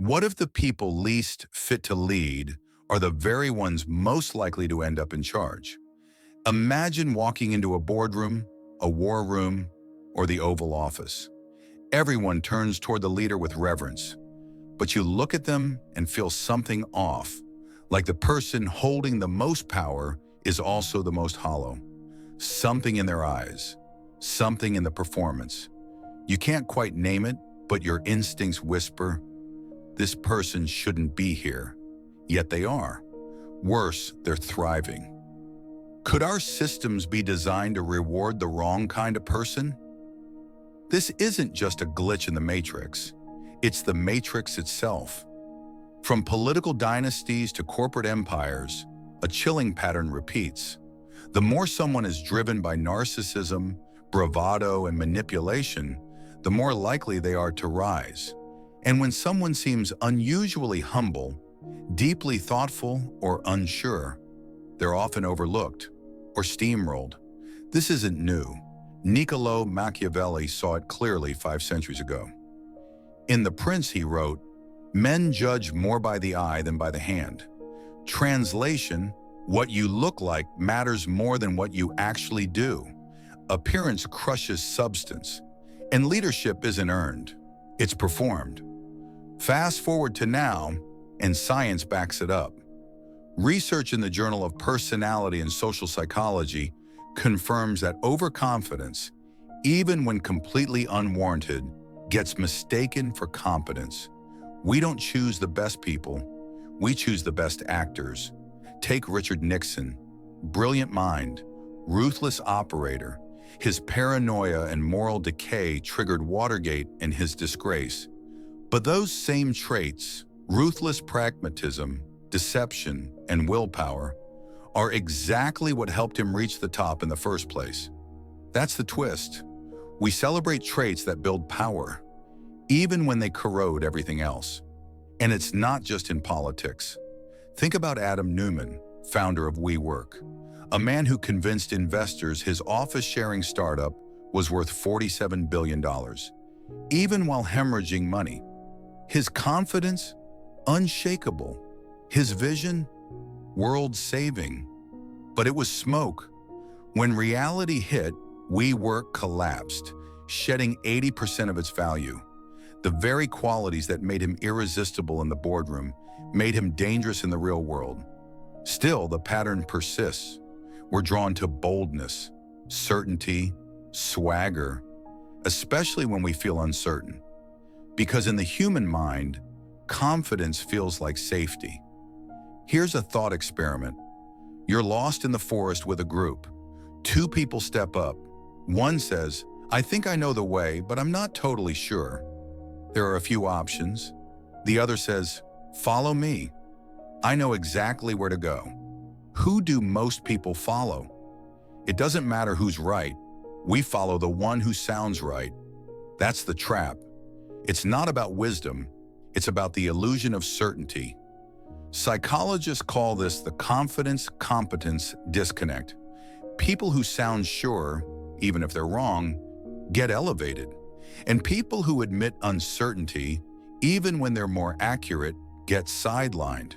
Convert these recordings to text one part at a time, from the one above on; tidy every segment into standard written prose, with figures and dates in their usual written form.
What if the people least fit to lead are the very ones most likely to end up in charge? Imagine walking into a boardroom, a war room, or the Oval Office. Everyone turns toward the leader with reverence, but you look at them and feel something off, like the person holding the most power is also the most hollow. Something in their eyes, something in the performance. You can't quite name it, but your instincts whisper, this person shouldn't be here. Yet they are. Worse, they're thriving. Could our systems be designed to reward the wrong kind of person? This isn't just a glitch in the matrix. It's the matrix itself. From political dynasties to corporate empires, a chilling pattern repeats. The more someone is driven by narcissism, bravado, and manipulation, the more likely they are to rise. And when someone seems unusually humble, deeply thoughtful, or unsure, they're often overlooked or steamrolled. This isn't new. Niccolò Machiavelli saw it clearly 5 centuries ago. In The Prince, he wrote, "Men judge more by the eye than by the hand." Translation, what you look like matters more than what you actually do. Appearance crushes substance, and leadership isn't earned, it's performed. Fast forward to now, and science backs it up. Research in the Journal of Personality and Social Psychology confirms that overconfidence, even when completely unwarranted, gets mistaken for competence. We don't choose the best people, we choose the best actors. Take Richard Nixon, brilliant mind, ruthless operator. His paranoia and moral decay triggered Watergate and his disgrace. But those same traits, ruthless pragmatism, deception, and willpower, are exactly what helped him reach the top in the first place. That's the twist. We celebrate traits that build power, even when they corrode everything else. And it's not just in politics. Think about Adam Neumann, founder of WeWork, a man who convinced investors his office-sharing startup was worth $47 billion, even while hemorrhaging money. His confidence, unshakable. His vision, world-saving. But it was smoke. When reality hit, WeWork collapsed, shedding 80% of its value. The very qualities that made him irresistible in the boardroom made him dangerous in the real world. Still, the pattern persists. We're drawn to boldness, certainty, swagger, especially when we feel uncertain. Because in the human mind, confidence feels like safety. Here's a thought experiment. You're lost in the forest with a group. 2 people step up. One says, "I think I know the way, but I'm not totally sure." There are a few options. The other says, "Follow me. I know exactly where to go." Who do most people follow? It doesn't matter who's right. We follow the one who sounds right. That's the trap. It's not about wisdom. It's about the illusion of certainty. Psychologists call this the confidence-competence disconnect. People who sound sure, even if they're wrong, get elevated. And people who admit uncertainty, even when they're more accurate, get sidelined.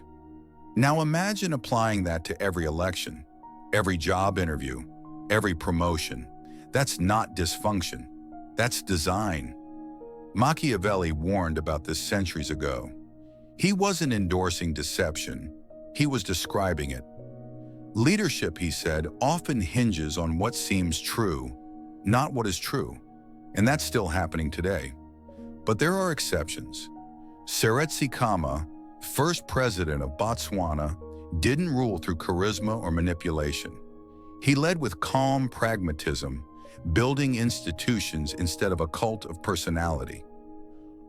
Now imagine applying that to every election, every job interview, every promotion. That's not dysfunction. That's design. Machiavelli warned about this centuries ago. He wasn't endorsing deception. He was describing it. Leadership, he said, often hinges on what seems true, not what is true. And that's still happening today. But there are exceptions. Seretse Khama, first president of Botswana, didn't rule through charisma or manipulation. He led with calm pragmatism, building institutions instead of a cult of personality.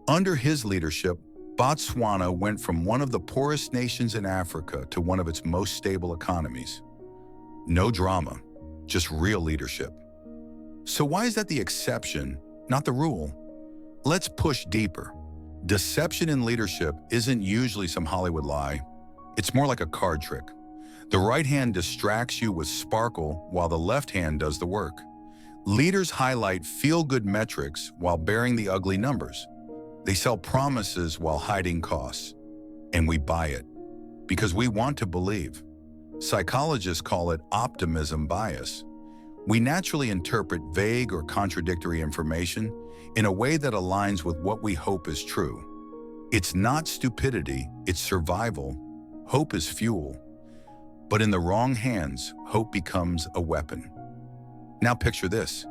Under his leadership, Botswana went from one of the poorest nations in Africa to one of its most stable economies. No drama, just real leadership. So why is that the exception, not the rule? Let's push deeper. Deception in leadership isn't usually some Hollywood lie. It's more like a card trick. The right hand distracts you with sparkle while the left hand does the work. Leaders highlight feel-good metrics while bearing the ugly numbers. They sell promises while hiding costs, and we buy it because we want to believe. Psychologists call it optimism bias. We naturally interpret vague or contradictory information in a way that aligns with what we hope is true. It's not stupidity, it's survival. Hope is fuel. But in the wrong hands, hope becomes a weapon. Now picture this: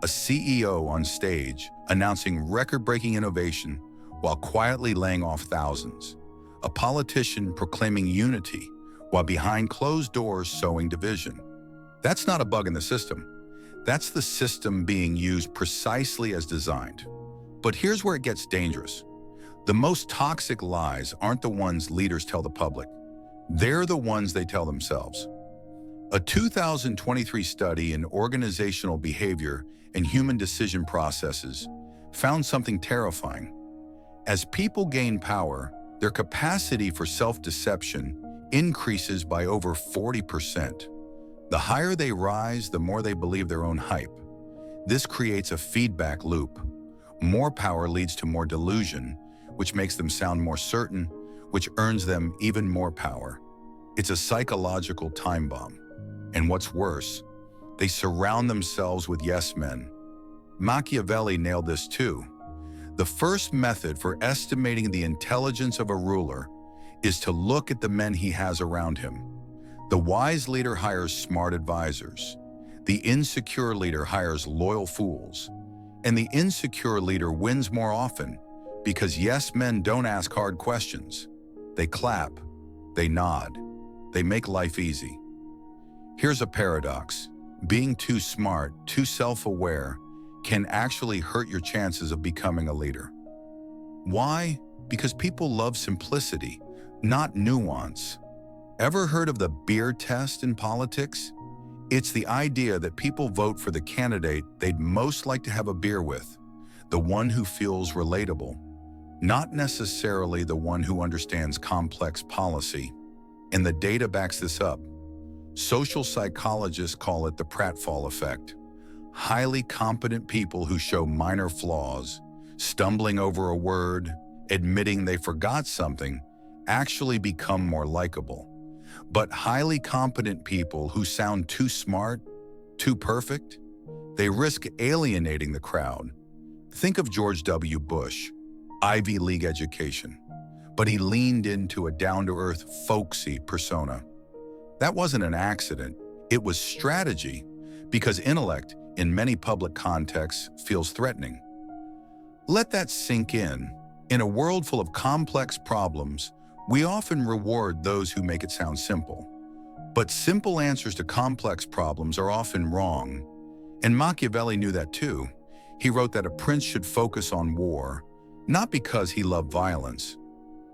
a CEO on stage announcing record-breaking innovation while quietly laying off thousands. A politician proclaiming unity while behind closed doors sowing division. That's not a bug in the system. That's the system being used precisely as designed. But here's where it gets dangerous. The most toxic lies aren't the ones leaders tell the public. They're the ones they tell themselves. A 2023 study in organizational behavior and human decision processes found something terrifying. As people gain power, their capacity for self-deception increases by over 40%. The higher they rise, the more they believe their own hype. This creates a feedback loop. More power leads to more delusion, which makes them sound more certain, which earns them even more power. It's a psychological time bomb. And what's worse, they surround themselves with yes men. Machiavelli nailed this too. The first method for estimating the intelligence of a ruler is to look at the men he has around him. The wise leader hires smart advisors. The insecure leader hires loyal fools. And the insecure leader wins more often because yes men don't ask hard questions. They clap, they nod, they make life easy. Here's a paradox. Being too smart, too self-aware, can actually hurt your chances of becoming a leader. Why? Because people love simplicity, not nuance. Ever heard of the beer test in politics? It's the idea that people vote for the candidate they'd most like to have a beer with, the one who feels relatable, not necessarily the one who understands complex policy. And the data backs this up. Social psychologists call it the pratfall effect. Highly competent people who show minor flaws, stumbling over a word, admitting they forgot something, actually become more likable. But highly competent people who sound too smart, too perfect, they risk alienating the crowd. Think of George W. Bush, Ivy League education, but he leaned into a down-to-earth, folksy persona. That wasn't an accident, it was strategy, because intellect, in many public contexts, feels threatening. Let that sink in. In a world full of complex problems, we often reward those who make it sound simple. But simple answers to complex problems are often wrong. And Machiavelli knew that too. He wrote that a prince should focus on war, not because he loved violence,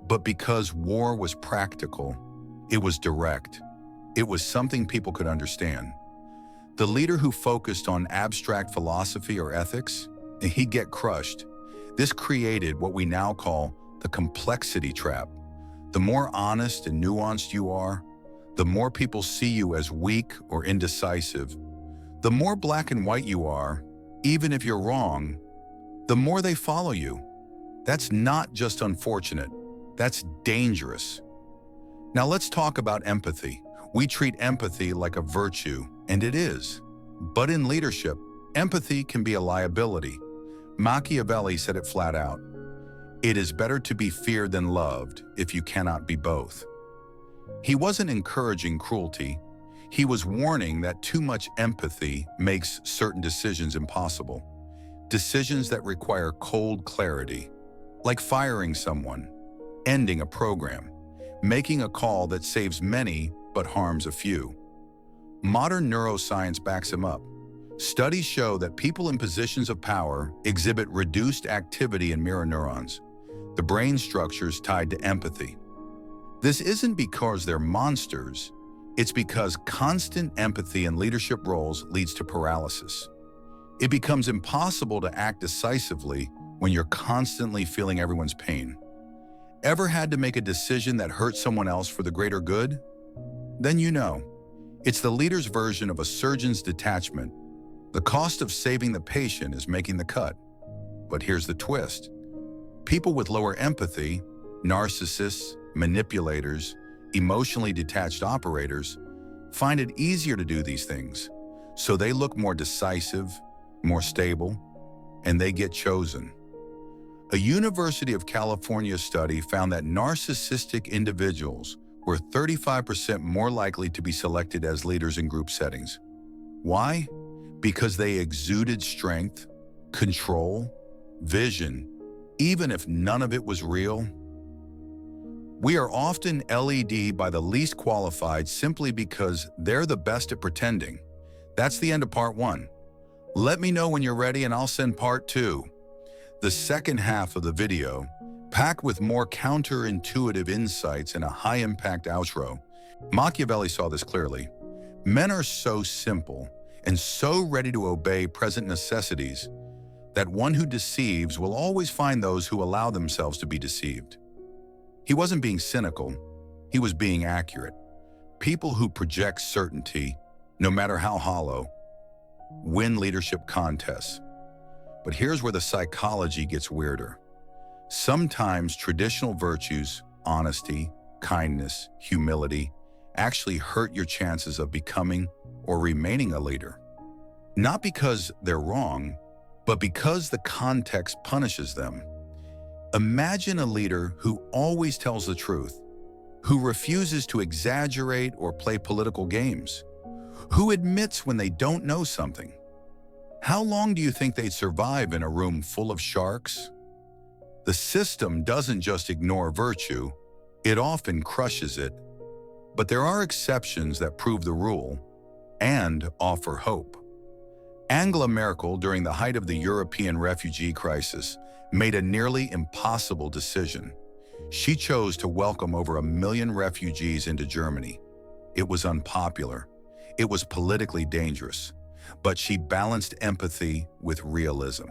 but because war was practical. It was direct. It was something people could understand. The leader who focused on abstract philosophy or ethics, he'd get crushed. This created what we now call the complexity trap. The more honest and nuanced you are, the more people see you as weak or indecisive. The more black and white you are, even if you're wrong, the more they follow you. That's not just unfortunate, that's dangerous. Now let's talk about empathy. We treat empathy like a virtue, and it is. But in leadership, empathy can be a liability. Machiavelli said it flat out. It is better to be feared than loved if you cannot be both. He wasn't encouraging cruelty. He was warning that too much empathy makes certain decisions impossible. Decisions that require cold clarity, like firing someone, ending a program, making a call that saves many but harms a few. Modern neuroscience backs him up. Studies show that people in positions of power exhibit reduced activity in mirror neurons, the brain structures tied to empathy. This isn't because they're monsters, it's because constant empathy in leadership roles leads to paralysis. It becomes impossible to act decisively when you're constantly feeling everyone's pain. Ever had to make a decision that hurt someone else for the greater good? Then you know. It's the leader's version of a surgeon's detachment. The cost of saving the patient is making the cut. But here's the twist. People with lower empathy, narcissists, manipulators, emotionally detached operators, find it easier to do these things. So they look more decisive, more stable, and they get chosen. A University of California study found that narcissistic individuals were 35% more likely to be selected as leaders in group settings. Why? Because they exuded strength, control, vision, even if none of it was real. We are often led by the least qualified simply because they're the best at pretending. That's the end of part 1. Let me know when you're ready and I'll send part 2. The second half of the video, packed with more counterintuitive insights and a high-impact outro. Machiavelli saw this clearly. Men are so simple and so ready to obey present necessities that one who deceives will always find those who allow themselves to be deceived. He wasn't being cynical, he was being accurate. People who project certainty, no matter how hollow, win leadership contests. But here's where the psychology gets weirder. Sometimes traditional virtues, honesty, kindness, humility, actually hurt your chances of becoming or remaining a leader. Not because they're wrong, but because the context punishes them. Imagine a leader who always tells the truth, who refuses to exaggerate or play political games, who admits when they don't know something. How long do you think they'd survive in a room full of sharks? The system doesn't just ignore virtue, it often crushes it. But there are exceptions that prove the rule and offer hope. Angela Merkel, during the height of the European refugee crisis, made a nearly impossible decision. She chose to welcome over 1 million refugees into Germany. It was unpopular. It was politically dangerous. But she balanced empathy with realism.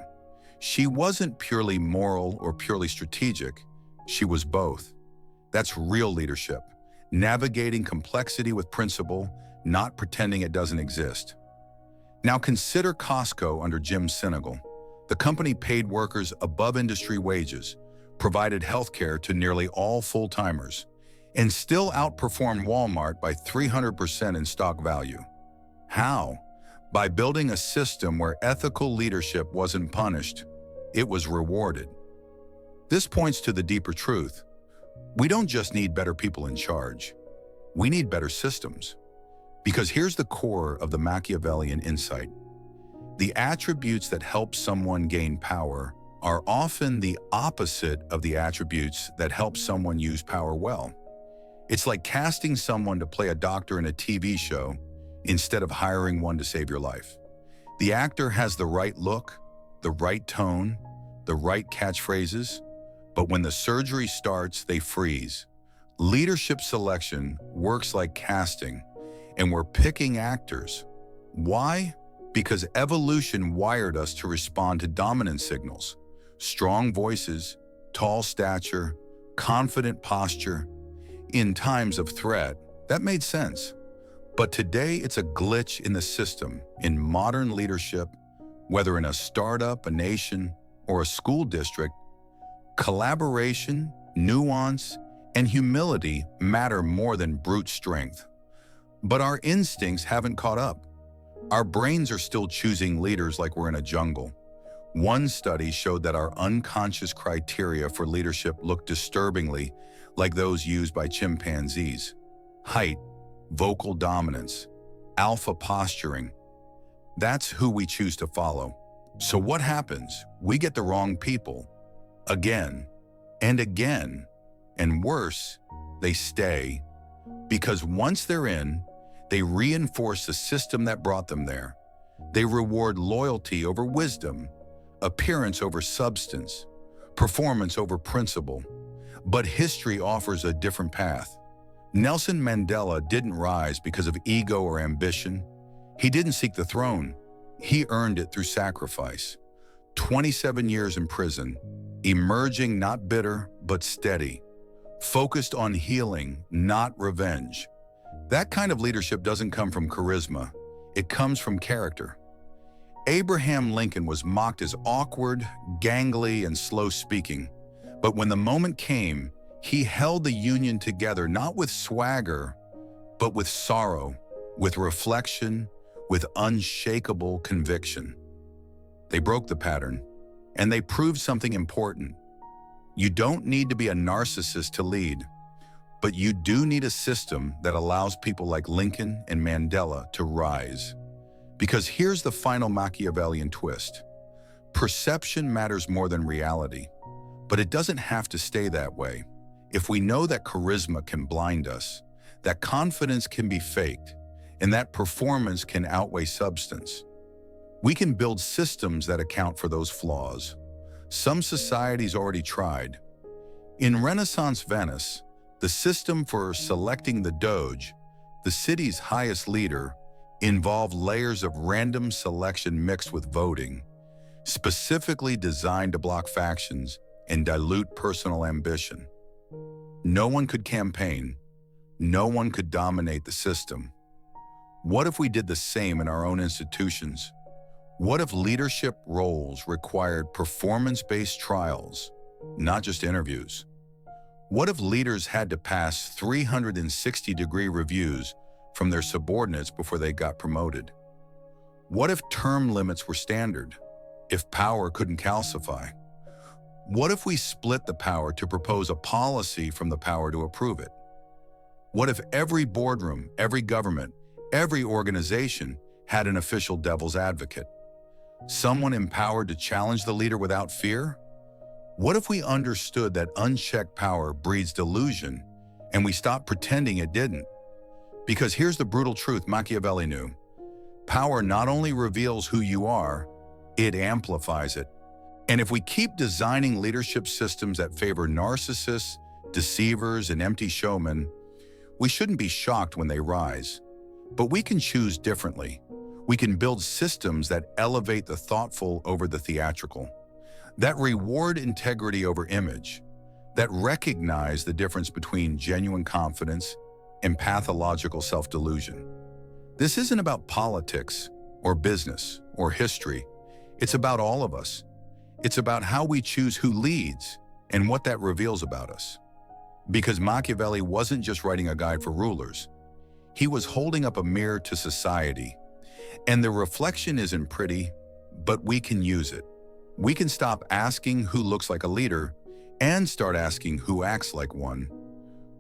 She wasn't purely moral or purely strategic. She was both. That's real leadership, navigating complexity with principle, not pretending it doesn't exist. Now consider Costco under Jim Sinegal. The company paid workers above industry wages, provided health care to nearly all full-timers, and still outperformed Walmart by 300% in stock value. How? By building a system where ethical leadership wasn't punished, it was rewarded. This points to the deeper truth. We don't just need better people in charge. We need better systems. Because here's the core of the Machiavellian insight. The attributes that help someone gain power are often the opposite of the attributes that help someone use power well. It's like casting someone to play a doctor in a TV show instead of hiring one to save your life. The actor has the right look, the right tone, the right catchphrases, but when the surgery starts, they freeze. Leadership selection works like casting, and we're picking actors. Why? Because evolution wired us to respond to dominant signals. Strong voices, tall stature, confident posture. In times of threat, that made sense. But today it's a glitch in the system. In modern leadership, whether in a startup, a nation, or a school district, collaboration, nuance, and humility matter more than brute strength. But our instincts haven't caught up. Our brains are still choosing leaders like we're in a jungle. One study showed that our unconscious criteria for leadership look disturbingly like those used by chimpanzees. Height, vocal dominance, alpha posturing. That's who we choose to follow. So what happens? We get the wrong people. Again, and again, and worse, they stay. Because once they're in, they reinforce the system that brought them there. They reward loyalty over wisdom, appearance over substance, performance over principle. But history offers a different path. Nelson Mandela didn't rise because of ego or ambition. He didn't seek the throne. He earned it through sacrifice. 27 years in prison, emerging not bitter, but steady, focused on healing, not revenge. That kind of leadership doesn't come from charisma. It comes from character. Abraham Lincoln was mocked as awkward, gangly, and slow-speaking, But when the moment came, he held the union together, not with swagger, but with sorrow, with reflection, with unshakable conviction. They broke the pattern, and they proved something important. You don't need to be a narcissist to lead, but you do need a system that allows people like Lincoln and Mandela to rise. Because here's the final Machiavellian twist. Perception matters more than reality, but it doesn't have to stay that way. If we know that charisma can blind us, that confidence can be faked, and that performance can outweigh substance, we can build systems that account for those flaws. Some societies already tried. In Renaissance Venice, the system for selecting the Doge, the city's highest leader, involved layers of random selection mixed with voting, specifically designed to block factions and dilute personal ambition. No one could campaign. No one could dominate the system. What if we did the same in our own institutions? What if leadership roles required performance-based trials, not just interviews? What if leaders had to pass 360-degree reviews from their subordinates before they got promoted? What if term limits were standard, if power couldn't calcify? What if we split the power to propose a policy from the power to approve it? What if every boardroom, every government, every organization had an official devil's advocate? Someone empowered to challenge the leader without fear? What if we understood that unchecked power breeds delusion and we stopped pretending it didn't? Because here's the brutal truth Machiavelli knew. Power not only reveals who you are, it amplifies it. And if we keep designing leadership systems that favor narcissists, deceivers, and empty showmen, we shouldn't be shocked when they rise. But we can choose differently. We can build systems that elevate the thoughtful over the theatrical, that reward integrity over image, that recognize the difference between genuine confidence and pathological self-delusion. This isn't about politics or business or history. It's about all of us. It's about how we choose who leads and what that reveals about us. Because Machiavelli wasn't just writing a guide for rulers. He was holding up a mirror to society. And the reflection isn't pretty, but we can use it. We can stop asking who looks like a leader and start asking who acts like one.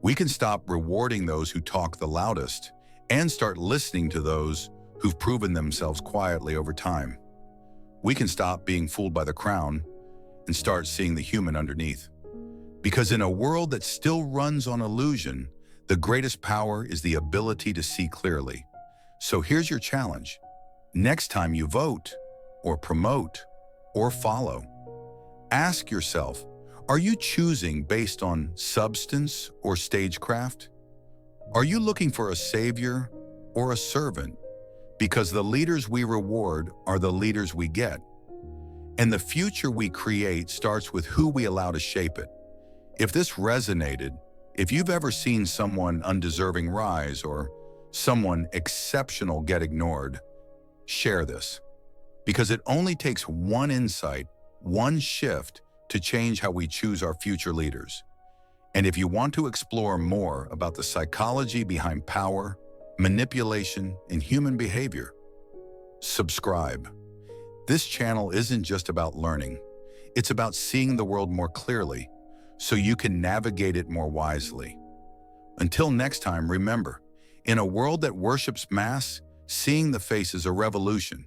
We can stop rewarding those who talk the loudest and start listening to those who've proven themselves quietly over time. We can stop being fooled by the crown and start seeing the human underneath. Because in a world that still runs on illusion, the greatest power is the ability to see clearly. So here's your challenge. Next time you vote, or promote, or follow, ask yourself, are you choosing based on substance or stagecraft? Are you looking for a savior or a servant? Because the leaders we reward are the leaders we get. And the future we create starts with who we allow to shape it. If this resonated, if you've ever seen someone undeserving rise or someone exceptional get ignored, share this. Because it only takes one insight, one shift to change how we choose our future leaders. And if you want to explore more about the psychology behind power, manipulation, and human behavior, subscribe. This channel isn't just about learning. It's about seeing the world more clearly so you can navigate it more wisely. Until next time, remember, in a world that worships mass, seeing the face is a revolution.